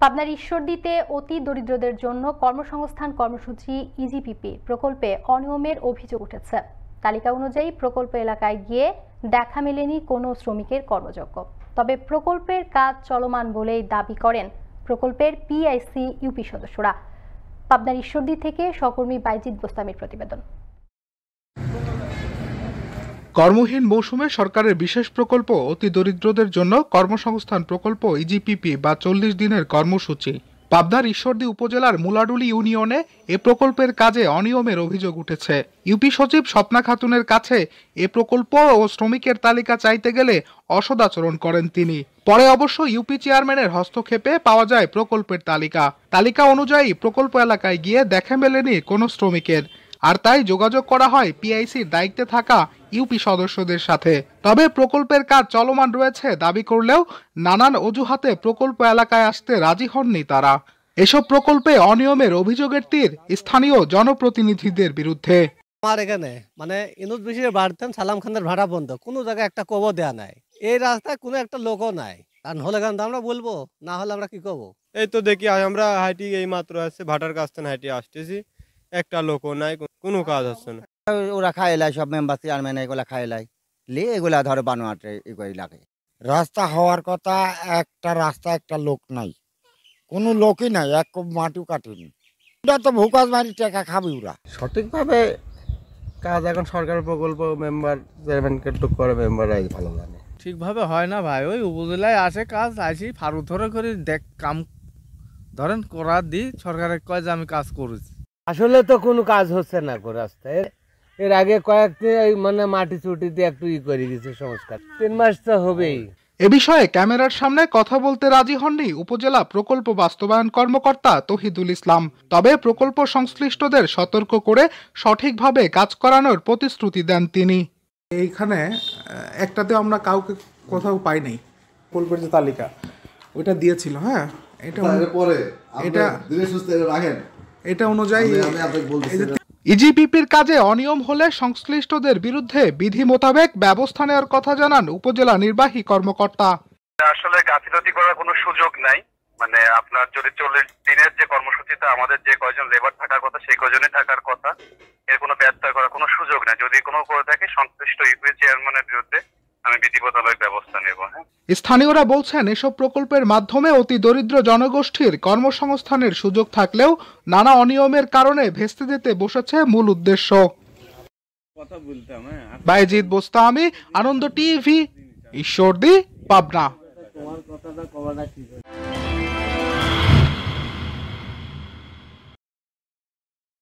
পাবনার ঈশ্বরদীতে অতি দরিদ্রদের জন্য কর্মসংস্থান কর্মসূচি ইজিপিপি প্রকল্পে অনিয়মের অভিযোগ উঠেছে। তালিকা অনুযায়ী প্রকল্প এলাকায় গিয়ে দেখা মেলেনি কোনো শ্রমিকের কর্মযোগ্য। তবে প্রকল্পের কাজ চলমান বলেই দাবি করেন প্রকল্পের পিআইসি ইউপি সদস্যরা। পাবনার ঈশ্বরদী থেকে সহকর্মী বাইজিদ বোস্তামির প্রতিবেদন। কর্মহীন মৌসুমে সরকারের বিশেষ প্রকল্প অতি দরিদ্রদের জন্য কর্মসংস্থান প্রকল্প ইজিপিপি বা 40 দিনের কর্মসূচি। পাবনার ঈশ্বরদী উপজেলার মুলাডুলি ইউনিয়নে এ প্রকল্পের কাজে অনিয়মের অভিযোগ উঠেছে। ইউপি সচিব স্বপ্না খাতুনের কাছে এ প্রকল্প ও শ্রমিকের তালিকা চাইতে গেলে অসদাচরণ করেন তিনি। পরে অবশ্য ইউপি চেয়ারম্যানের হস্তক্ষেপে পাওয়া যায় প্রকল্পের তালিকা অনুযায়ী প্রকল্প এলাকায় গিয়ে দেখা মেলেনি কোনো শ্রমিকের। আর তাই যোগাযোগ করা হয় পিআইসির দায়িত্বে থাকা ইউপি সদস্যদের সাথে। তবে প্রকল্পের কাজ চলমান রয়েছে দাবি করলেও নানান অজুহাতে প্রকল্প এলাকায় আসতে রাজি হননি তারা। এসব প্রকল্পে অনিয়মের অভিযোগের তীর স্থানীয় জনপ্রতিনিধিদের বিরুদ্ধে। আমার এখানে ইনুস বিশির বাড়তেন সালাম খানের ভাড়া বন্ধ, কোনো জায়গায় একটা কবর দেওয়া নাই। এই রাস্তায় কোনো একটা লোকও নাই। আর হলে গান আমরা বলবো, না হলে আমরা কি করবো? এই তো দেখি আমরা হাইটি এই মাত্র আসছে, ভাটার কাছ থেকে হাইটি আসতেছি, একটা লোকও নাই, কোনো কাজ হচ্ছে না। ওরা খাই লাই, সব মেম্বার চেয়ারম্যান এগুলা খাই লাই, এগুলা ধরো বানোয়াটে এগুলি লাগে। রাস্তা হওয়ার কথা, একটা রাস্তা একটা লোক নাই, কোনো লোকই নাই, এক মাটিও কাটেনি। ওরা তো ভুকাজ মারি টাকা খাবি ওরা। সঠিকভাবে কাজ এখন সরকারের প্রকল্প মেম্বার চেয়ারম্যানকে করে মেম্বাররাই ভালো জানে। ঠিকভাবে হয় না ভাই, ওই উপজেলায় আসে কাজ আইসি ফারু ধরে করে দেখ কাম ধরেন করা দিই, সরকারের কয় যে আমি কাজ করেছি। আসলে তো কোনো কাজ হচ্ছে না রাস্তায়। এর আগে কয়েকদিন মাটি চুটি দিয়ে একটু করে গেছে সংস্কার, 3 মাস তো হবেই। এ বিষয়ে ক্যামেরার সামনে কথা বলতে রাজি হননি উপজেলা প্রকল্প বাস্তবায়ন কর্মকর্তা তহিদুল ইসলাম। তবে প্রকল্প সংশ্লিষ্টদের সতর্ক করে সঠিকভাবে কাজ করানোর প্রতিশ্রুতি দেন তিনি। এইখানে একটাতে আমরা কাউকে কোথাও পাই নাই। প্রকল্পের যে তালিকা ওইটা দিয়েছিল, হ্যাঁ, এটা অনুযায়ী ইজিপিপির কাজে অনিয়ম হলে সংশ্লিষ্টদের বিরুদ্ধে বিধি মোতাবেক ব্যবস্থা নেওয়ার কথা জানান উপজেলা নির্বাহী কর্মকর্তা। আসলে গাফিলতি করার কোনো সুযোগ নাই। আপনার যদি 40 দিনের যে কর্মসূচিতে আমাদের যে কয়জন লেবার থাকার কথা সেই কয়জনই থাকার কথা, এর কোনো ব্যত্যয় করার কোনো সুযোগ নাই। যদি কোনো করে থাকে সংশ্লিষ্ট ইউপি চেয়ারম্যানের বিরুদ্ধে আমি বিধিবদ্ধভাবে ব্যবস্থা নেব। স্থানীয়রা বলছেন এসব প্রকল্পের মাধ্যমে অতি দরিদ্র জনগোষ্ঠীর কর্মসংস্থানের সুযোগ থাকলেও নানা অনিয়মের কারণে ভেস্তে যেতে বসেছে মূল উদ্দেশ্য। বাইজিদ বোস্তামি, আনন্দ টিভি, ঈশ্বরদী, পাবনা।